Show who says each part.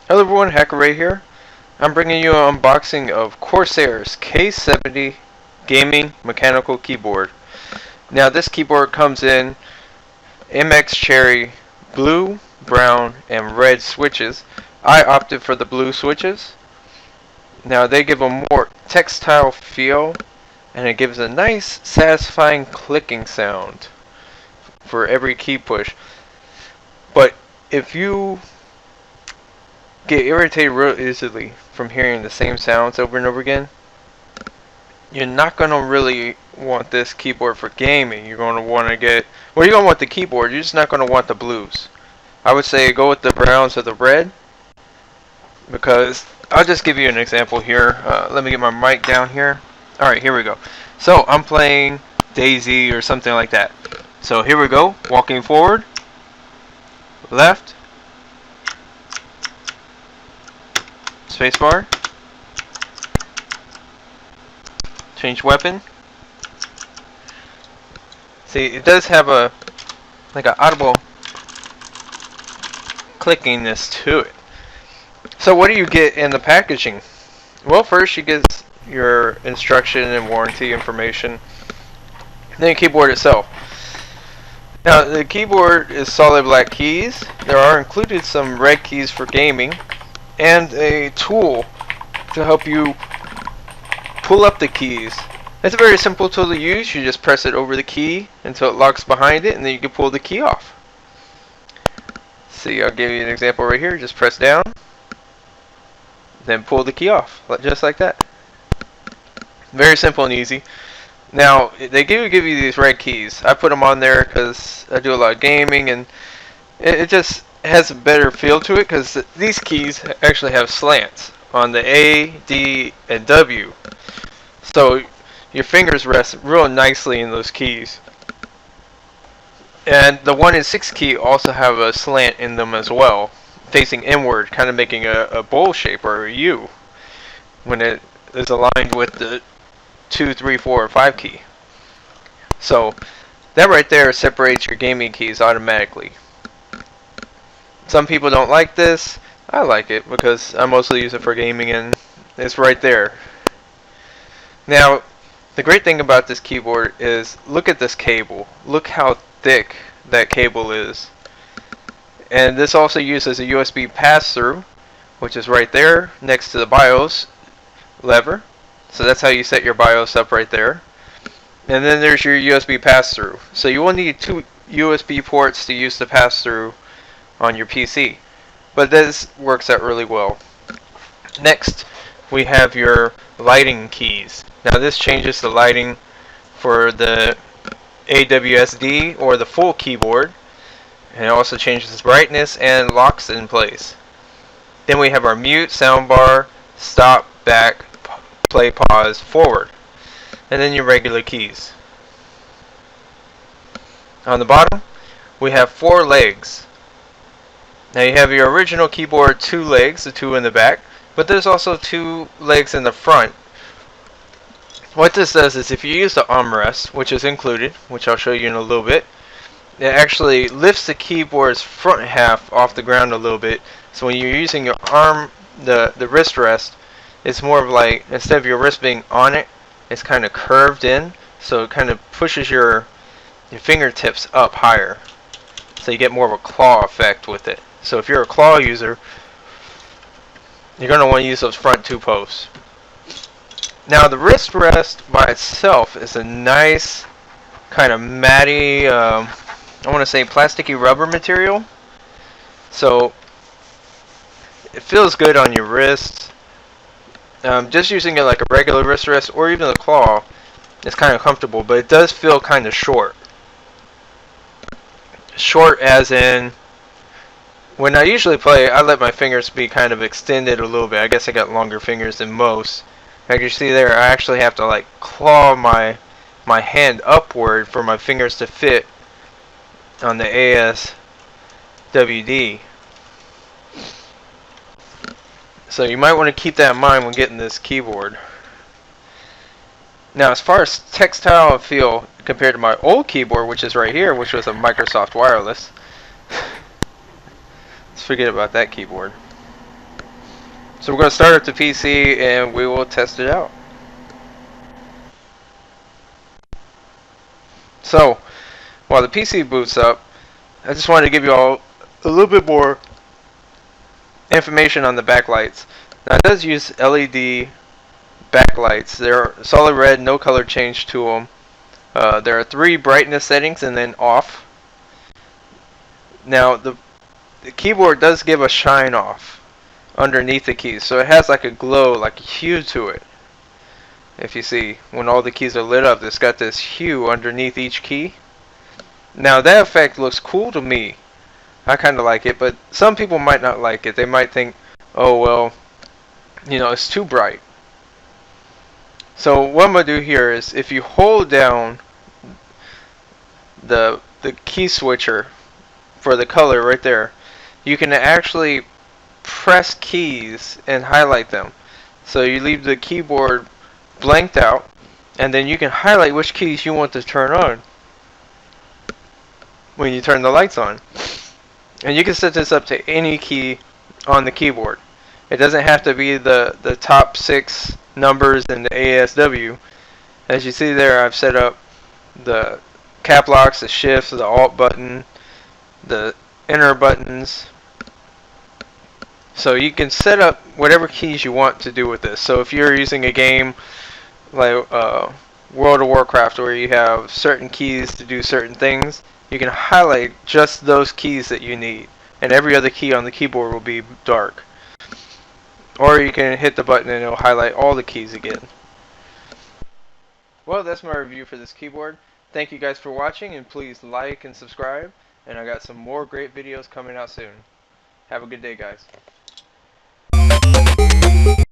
Speaker 1: Hello everyone, Hacker Ray here. I'm bringing you an unboxing of Corsair's K70 gaming mechanical keyboard. Now this keyboard comes in MX Cherry blue, brown, and red switches. I opted for the blue switches. Now they give a more textile feel and it gives a nice satisfying clicking sound for every key push. But if you get irritated real easily from hearing the same sounds over and over again, you're not going to really want this keyboard for gaming. You're going to want to get, well, you're going to want the keyboard, you're just not going to want the blues. I would say go with the browns or the red, because I'll just give you an example here. Let me get my mic down here. Alright, here we go. So I'm playing Daisy or something like that. So here we go, walking forward, left, spacebar, change weapon. See, it does have a like an audible clickiness to it. So what do you get in the packaging? Well, first you get your instruction and warranty information, then the keyboard itself. Now the keyboard is solid black keys. There are included some red keys for gaming and a tool to help you pull up the keys. It's a very simple tool to use. You just press it over the key until it locks behind it, and then you can pull the key off. See, I'll give you an example right here. Just press down, then pull the key off, just like that. Very simple and easy. Now, they give you these red keys. I put them on there because I do a lot of gaming, and it just has a better feel to it because these keys actually have slants on the A, D, and W. So your fingers rest real nicely in those keys. And the 1 and 6 key also have a slant in them as well, facing inward, kind of making a bowl shape or a U when it is aligned with the 2, 3, 4, and 5 key. So that right there separates your gaming keys automatically. Some people don't like this. I like it because I mostly use it for gaming, and it's right there. Now, the great thing about this keyboard is, look at this cable. Look how thick that cable is. And this also uses a USB pass-through, which is right there next to the BIOS lever. So that's how you set your BIOS up right there. And then there's your USB pass-through. So you will need 2 USB ports to use the pass-through on your PC. But this works out really well. Next, we have your lighting keys. Now this changes the lighting for the AWSD or the full keyboard, and it also changes its brightness and locks in place. Then we have our mute, soundbar, stop, back, play, pause, forward, and then your regular keys. On the bottom we have 4 legs. Now you have your original keyboard 2 legs, the 2 in the back, but there's also 2 legs in the front. What this does is, if you use the armrest, which is included, which I'll show you in a little bit, it actually lifts the keyboard's front half off the ground a little bit. So when you're using your arm, the wrist rest, it's more of like, instead of your wrist being on it, it's kind of curved in, so it kind of pushes your fingertips up higher. So you get more of a claw effect with it. So if you're a claw user, you're going to want to use those front 2 posts. Now the wrist rest by itself is a nice kind of matty, I want to say plasticky rubber material. So it feels good on your wrist. Just using it like a regular wrist rest or even a claw, it's kind of comfortable, but it does feel kind of short. Short as in, when I usually play, I let my fingers be kind of extended a little bit. I guess I got longer fingers than most. Like you see there, I actually have to like claw my hand upward for my fingers to fit on the ASWD. So you might want to keep that in mind when getting this keyboard. Now as far as textile feel compared to my old keyboard, which is right here, which was a Microsoft Wireless, let's forget about that keyboard. So we're going to start up the PC and we will test it out. So, while the PC boots up, I just wanted to give you all a little bit more information on the backlights. Now it does use LED backlights. They're solid red, no color change to them. There are 3 brightness settings and then off. Now the keyboard does give a shine off underneath the keys, so it has like a glow, like a hue to it. If you see, when all the keys are lit up, it's got this hue underneath each key. Now that effect looks cool to me. I kind of like it, but some people might not like it. They might think, oh well, you know, it's too bright. So what I'm going to do here is, if you hold down the key switcher for the color right there, you can actually press keys and highlight them. So you leave the keyboard blanked out, and then you can highlight which keys you want to turn on when you turn the lights on. And you can set this up to any key on the keyboard. It doesn't have to be the top 6 numbers in the ASW. As you see there, I've set up the cap locks, the shift, the alt button, the enter buttons. So you can set up whatever keys you want to do with this. So if you're using a game like World of Warcraft, where you have certain keys to do certain things, you can highlight just those keys that you need, and every other key on the keyboard will be dark. Or you can hit the button and it'll highlight all the keys again. Well, that's my review for this keyboard. Thank you guys for watching, and please like and subscribe, and I got some more great videos coming out soon. Have a good day, guys.